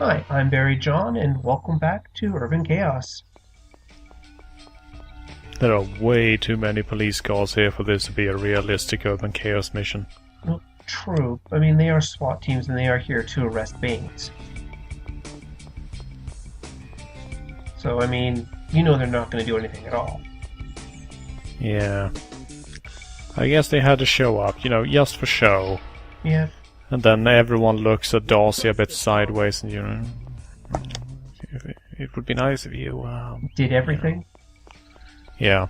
Hi, I'm Barry John, and welcome back to Urban Chaos. There are way too many police cars here for this to be a realistic urban chaos mission. Well, true. I mean, they are SWAT teams, and they are here to arrest Baines. So, I mean, you know they're not going to do anything at all. Yeah. I guess they had to show up, just for show. Yeah. And then everyone looks at Darcy a bit sideways and, it would be nice if you, Did everything? Yeah.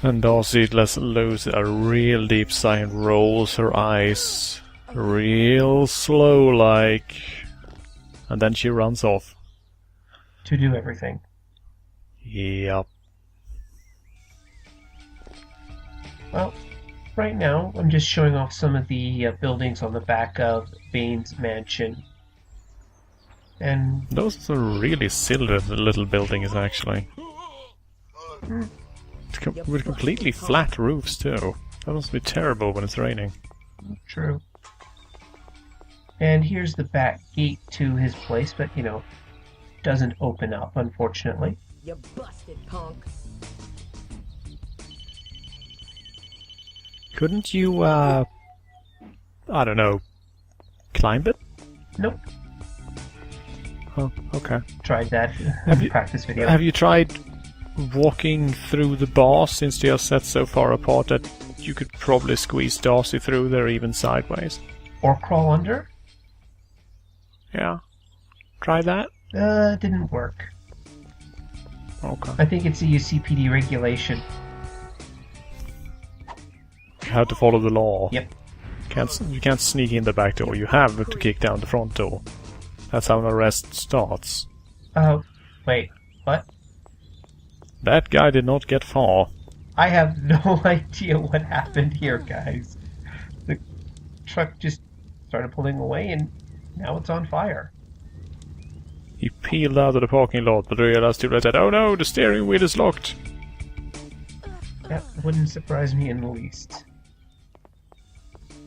And Darcy lets loose a real deep sigh and rolls her eyes real slow like. And then she runs off. To do everything. Yep. Well, right now I'm just showing off some of the buildings on the back of Baines' mansion. And those are really silly little buildings, actually. With completely flat roofs, too. That must be terrible when it's raining. True. And here's the back gate to his place, but, doesn't open up, unfortunately. You busted punk. Couldn't you, I don't know, climb it? Nope. Oh, okay. Tried that in the practice video. Have you tried walking through the bars, since they are set so far apart that you could probably squeeze Darcy through there even sideways? Or crawl under? Yeah. Try that? Didn't work. Okay. I think it's a UCPD regulation. You have to follow the law. Yep. You can't sneak in the back door. You have to kick down the front door. That's how an arrest starts. Oh, wait, what? That guy did not get far. I have no idea what happened here, guys. The truck just started pulling away and now it's on fire. He peeled out of the parking lot, but realized too late that, oh no, the steering wheel is locked. That wouldn't surprise me in the least.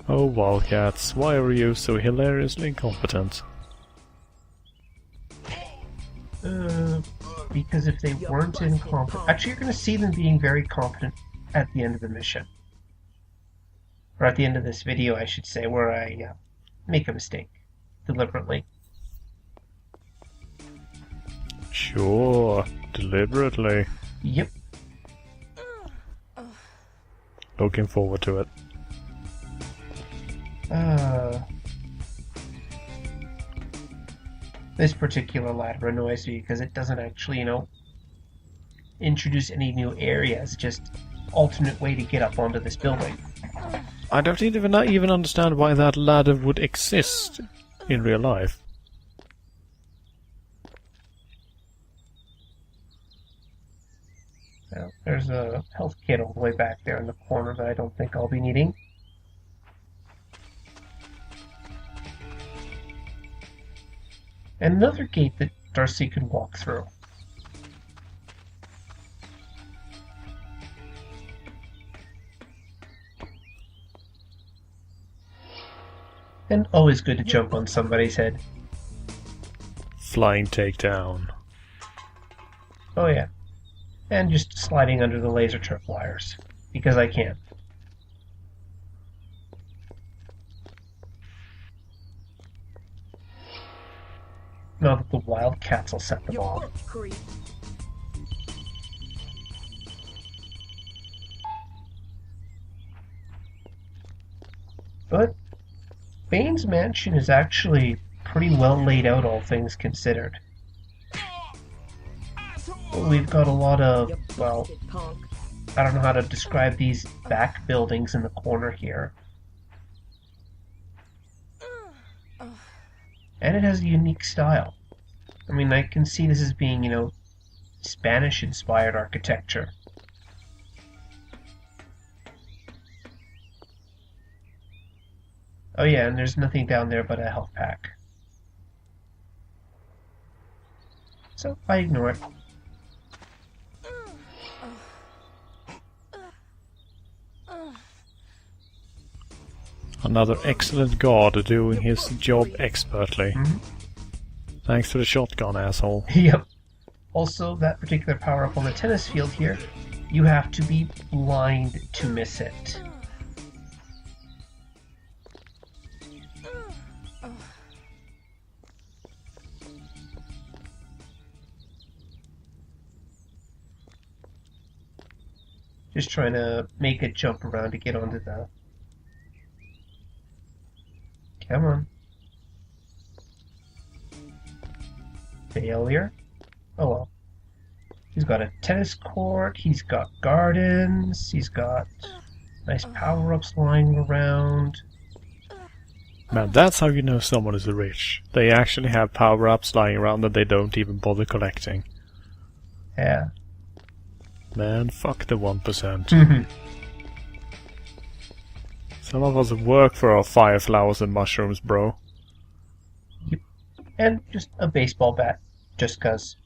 Oh, Wildcats, why are you so hilariously incompetent? Because if they weren't incompetent... Actually, you're going to see them being very competent at the end of the mission. Or at the end of this video, I should say, where I make a mistake. Deliberately. Sure, deliberately. Yep. Looking forward to it. This particular ladder annoys me because it doesn't actually, introduce any new areas, just alternate way to get up onto this building. I don't even understand why that ladder would exist in real life. Well, there's a health kit all the way back there in the corner that I don't think I'll be needing. And another gate that Darcy can walk through. And always good to jump on somebody's head. Flying takedown. Oh yeah. And just sliding under the laser trip wires. Because I can. Now that the Wildcats will set them off. But Baines' mansion is actually pretty well laid out, all things considered. We've got a lot of, well, I don't know how to describe these back buildings in the corner here. And it has a unique style. I mean, I can see this as being, Spanish-inspired architecture. Oh yeah, and there's nothing down there but a health pack. So, I ignore it. Another excellent guard doing his job expertly. Mhm. Thanks to the shotgun, asshole. Yep. Also, that particular power-up on the tennis field here, you have to be blind to miss it. Just trying to make it jump around to get onto the... Come on. Failure? Oh well. He's got a tennis court, he's got gardens, he's got nice power-ups lying around. Man, that's how you know someone is rich. They actually have power-ups lying around that they don't even bother collecting. Yeah. Man, fuck the 1%. Mhm. Some of us work for our fire flowers and mushrooms, bro. And just a baseball bat, just 'cause.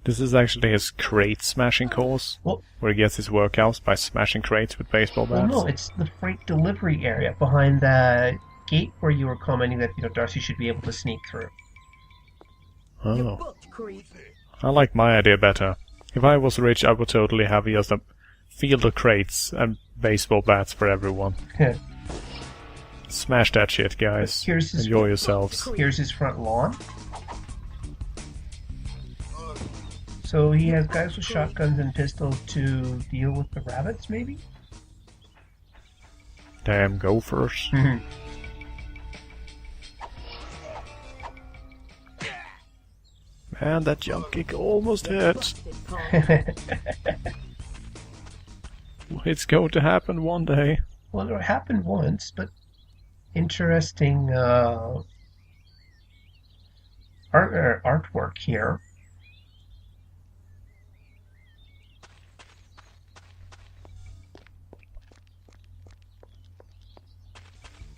This is actually his crate smashing course, Well, where he gets his workouts by smashing crates with baseball well, bats. no, it's the freight delivery area behind that gate where you were commenting that, Darcy should be able to sneak through. Oh. I like my idea better. If I was rich, I would totally have just a field of crates and baseball bats for everyone. Smash that shit, guys. Here's his Enjoy yourselves. Here's his front lawn. So he has guys with shotguns and pistols to deal with the rabbits, maybe? Damn gophers. Mm-hmm. Man, that jump kick almost hit. It's going to happen one day. Well, it happened once, but interesting artwork here.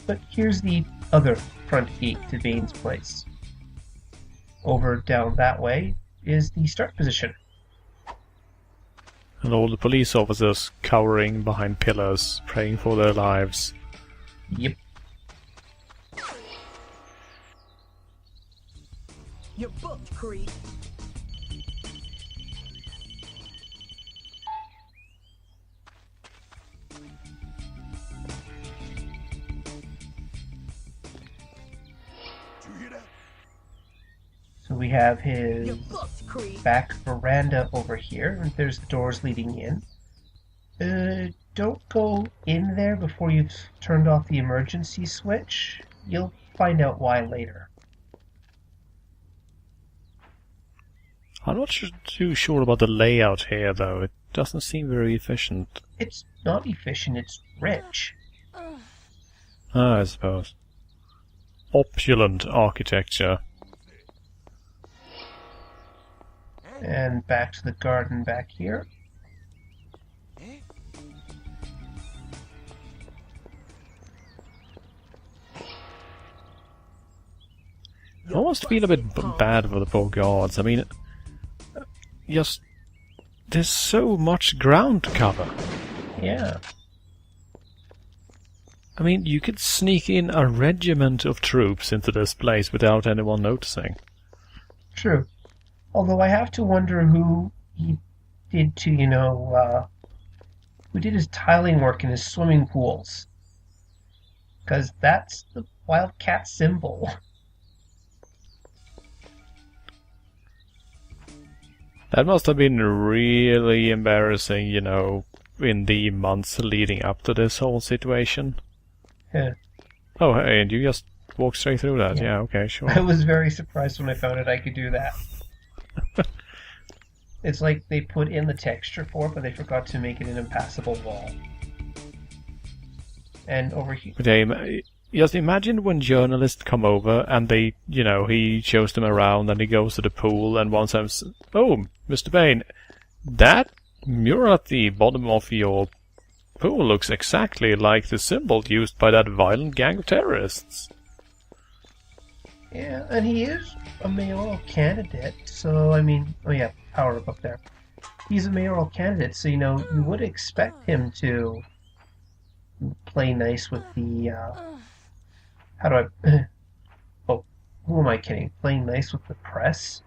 But here's the other front gate to Bane's place. Over down that way is the start position. And all the police officers cowering behind pillars, praying for their lives. Yep. You're booked, Creed. So we have You're his booked, Creed. back veranda over here, and there's the doors leading in. Don't go in there before you've turned off the emergency switch. You'll find out why later. I'm not too sure about the layout here, though. It doesn't seem very efficient. It's not efficient, it's rich. I suppose. Opulent architecture. And back to the garden back here. I almost feel a bit bad for the poor guards. I mean, just there's so much ground to cover. Yeah. I mean, you could sneak in a regiment of troops into this place without anyone noticing. True. Although I have to wonder who he did to, who did his tiling work in his swimming pools. Because that's the Wildcat symbol. That must have been really embarrassing, in the months leading up to this whole situation. Yeah. Oh, hey, and you just walked straight through that? Yeah. Yeah, okay, sure. I was very surprised when I found out I could do that. It's like they put in the texture for it, but they forgot to make it an impassable wall. And over here... But hey, just imagine when journalists come over and they, he shows them around and he goes to the pool and one says, "Oh, Mr. Bane, that mural at the bottom of your pool looks exactly like the symbol used by that violent gang of terrorists." Yeah, and he is a mayoral candidate, so, oh yeah, power up there. he's a mayoral candidate, so you would expect him to play nice with the. How do I? Oh, who am I kidding? Playing nice with the press?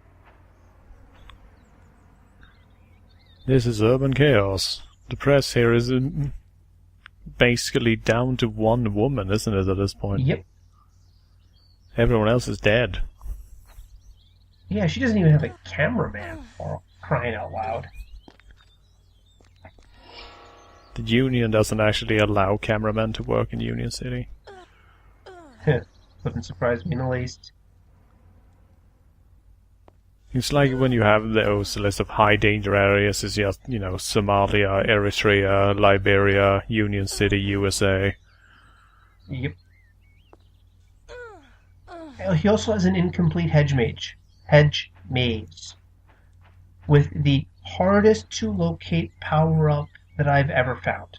This is urban chaos. The press here is basically down to one woman, isn't it, at this point? Yep. Everyone else is dead. Yeah, she doesn't even have a cameraman, for crying out loud. The Union doesn't actually allow cameramen to work in Union City. Wouldn't surprise me in the least. It's like when you have those list of high danger areas, it's just, Somalia, Eritrea, Liberia, Union City, USA. Yep. He also has an incomplete hedge maze. With the hardest to locate power-up that I've ever found.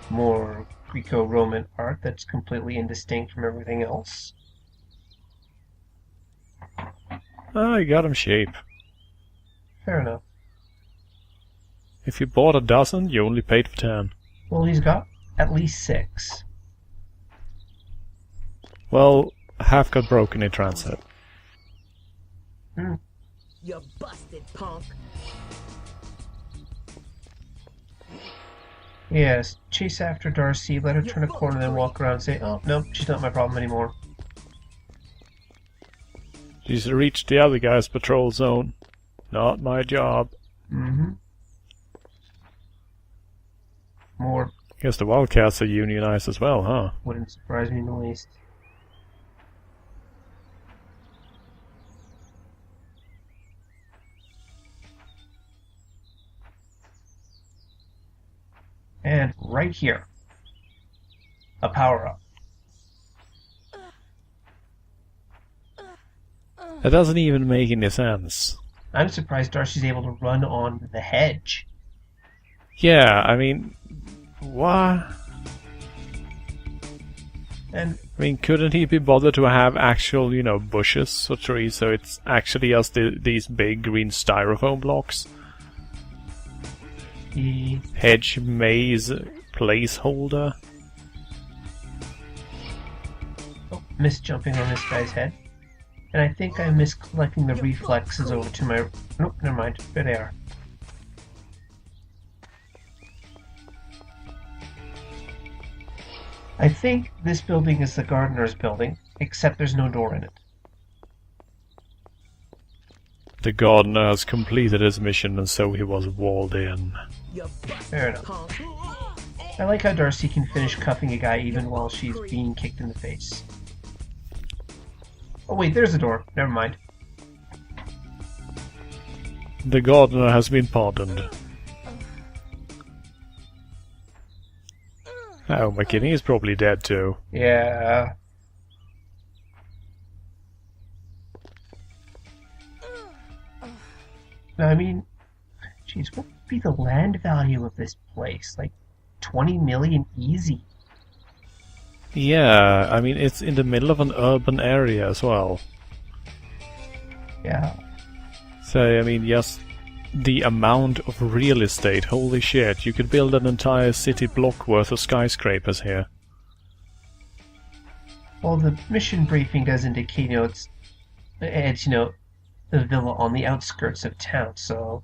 More Greco-Roman art that's completely indistinct from everything else. Ah, you got him shape. Fair enough. If you bought a dozen, you only paid for 10. Well, he's got at least 6. Well, half got broken in transit. You're busted, punk. Yes, chase after Darcy, let her turn a corner, then walk around and say, oh, no, she's not my problem anymore. She's reached the other guy's patrol zone. Not my job. Mm-hmm. More Guess the Wildcats are unionized as well, huh? wouldn't surprise me in the least. And right here, a power-up. That doesn't even make any sense. I'm surprised Darcy's able to run on the hedge. Yeah, I mean, what? And I mean, couldn't he be bothered to have actual, bushes or trees, so it's actually just these big green styrofoam blocks? the Hedge maze placeholder? missed jumping on this guy's head. And I think I missed collecting the reflexes over to my... Nope, never mind. There they are. I think this building is the gardener's building, except there's no door in it. The gardener has completed his mission and so he was walled in. You're busted, Fair enough. punk. I like how Darcy can finish cuffing a guy even while she's being kicked in the face. Oh wait, there's a door. Never mind. The gardener has been pardoned. Oh, my kidding, he's probably dead too. Yeah. Now, I mean, geez, what would be the land value of this place? Like 20 million easy. Yeah, I mean, it's in the middle of an urban area as well. Yeah. So, I mean, just the amount of real estate, holy shit, you could build an entire city block worth of skyscrapers here. Well, the mission briefing does indicate, it's the villa on the outskirts of town, so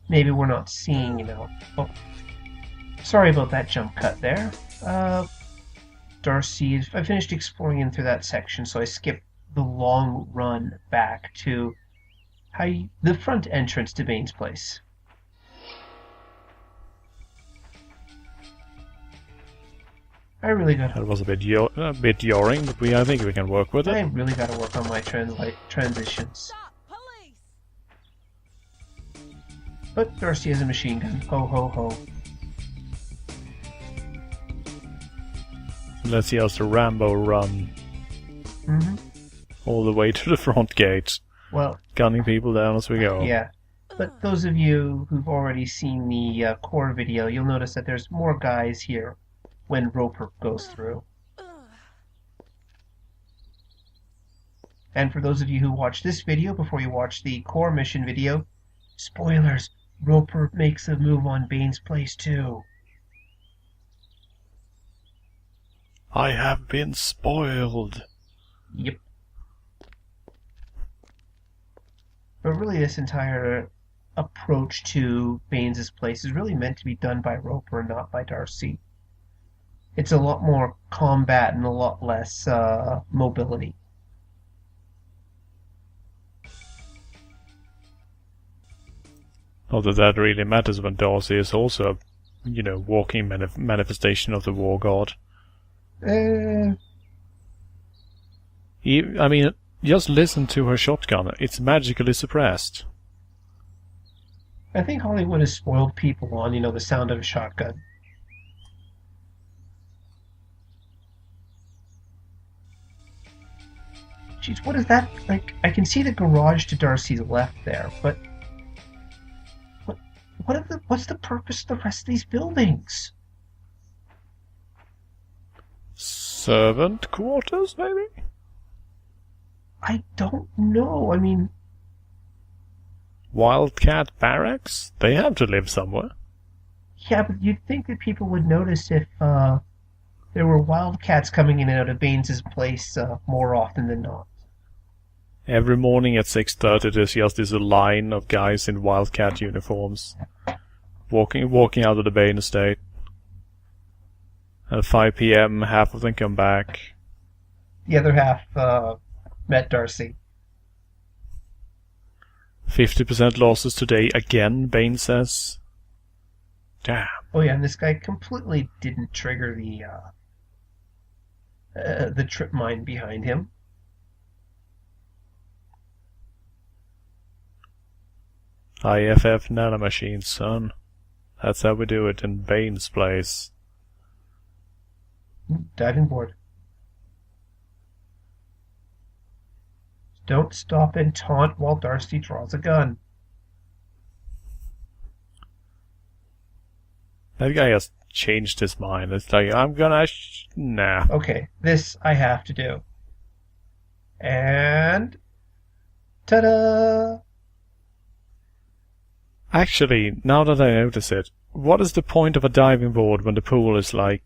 maybe we're not seeing, Oh, sorry about that jump cut there. Darcy, I finished exploring in through that section, so I skipped the long run back to the front entrance to Bane's place. I really got. That was a bit yarring, but I think we can work with I it. really got to work on my transitions. Stop, police! But Darcy has a machine gun. Ho ho ho. Let's just Rambo run Mm-hmm. all the way to the front gate, Well, gunning people down as we go. yeah. But those of you who've already seen the core video, you'll notice that there's more guys here when Roper goes through. And for those of you who watch this video before you watch the core mission video, spoilers, Roper makes a move on Bane's place too. I have been spoiled. Yep. But really this entire approach to Bane's place is really meant to be done by Roper and not by Darcy. It's a lot more combat and a lot less mobility. Not that that really matters when Darcy is also a, walking manifestation of the War God. I mean, just listen to her shotgun. It's magically suppressed. I think Hollywood has spoiled people on, the sound of a shotgun. Jeez, what is that? Like, I can see the garage to Darcy's left there, but what's the purpose of the rest of these buildings? Servant quarters, maybe? I don't know. I mean, Wildcat barracks? They have to live somewhere. yeah, but you'd think that people would notice if there were wildcats coming in and out of Baines' place more often than not. Every morning at 6:30 there's just this line of guys in Wildcat uniforms walking out of the Bane estate. At 5 p.m. half of them come back. The other half met Darcy. 50% losses today again, Bane says. Damn. Oh yeah, and this guy completely didn't trigger the trip mine behind him. IFF nanomachines, son. That's how we do it in Bane's place. Diving board. Don't stop and taunt while Darcy draws a gun. That guy has changed his mind. It's like, I'm gonna... nah. Okay, this I have to do. And... ta-da! Actually, now that I notice it, what is the point of a diving board when the pool is like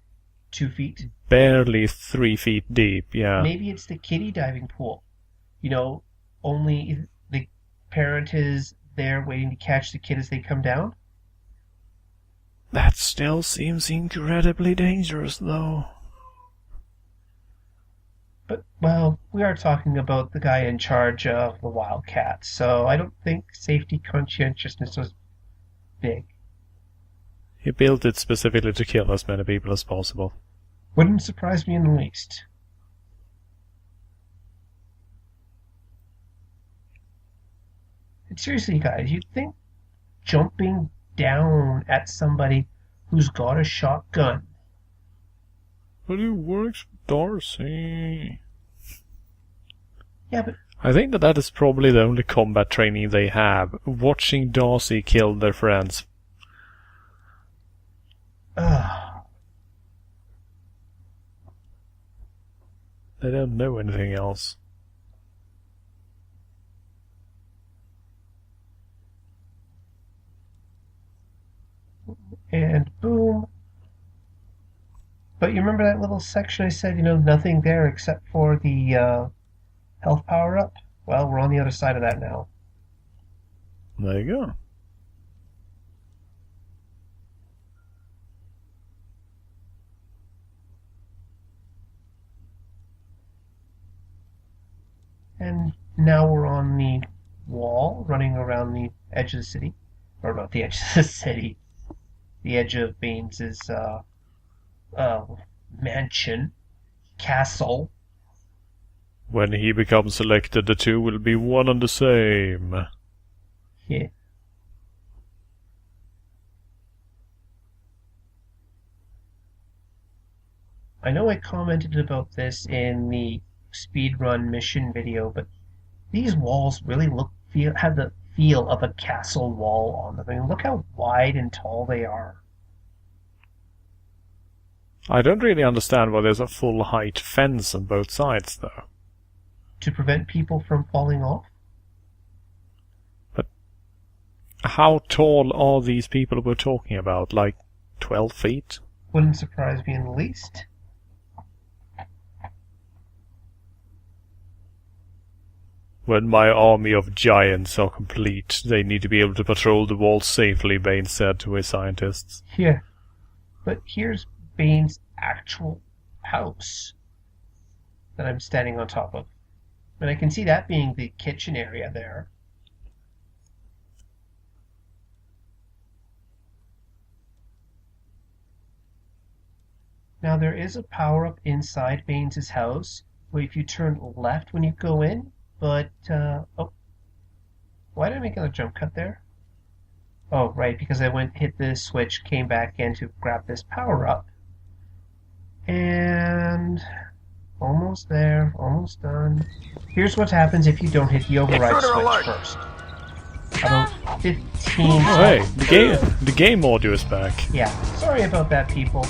2 feet. barely 3 feet deep? Yeah. Maybe it's the kiddie diving pool. Only the parent is there waiting to catch the kid as they come down. That still seems incredibly dangerous, though. But, well, we are talking about the guy in charge of the Wildcats, so I don't think safety conscientiousness was big. He built it specifically to kill as many people as possible. Wouldn't surprise me in the least. And seriously, guys, you'd think jumping down at somebody who's got a shotgun. But it works for Darcy. Yeah, but I think that is probably the only combat training they have. Watching Darcy kill their friends. They don't know anything else. And boom. But you remember that little section I said, nothing there except for the health power-up? Well, we're on the other side of that now. There you go. And now we're on the wall, running around the edge of the city. Or not the edge of the city. The edge of Baines' mansion, castle. When he becomes elected, the two will be one and the same. Yeah. I know I commented about this in the speedrun mission video, but these walls really have the feel of a castle wall on them. I mean, look how wide and tall they are. I don't really understand why there's a full height fence on both sides, though. to prevent people from falling off. How tall are these people we're talking about? Like 12 feet? Wouldn't surprise me in the least. When my army of giants are complete, they need to be able to patrol the walls safely, Bane said to his scientists. Yeah. But here's Bane's actual house that I'm standing on top of. And I can see that being the kitchen area there. Now there is a power-up inside Bane's house, where if you turn left when you go in, but, oh. Why did I make another jump cut there? Oh, right, because I hit this switch, came back in to grab this power-up. And almost there, almost done. Here's what happens if you don't hit the override switch first. About 15 Oh, hey, the game audio is back. Yeah, sorry about that, people.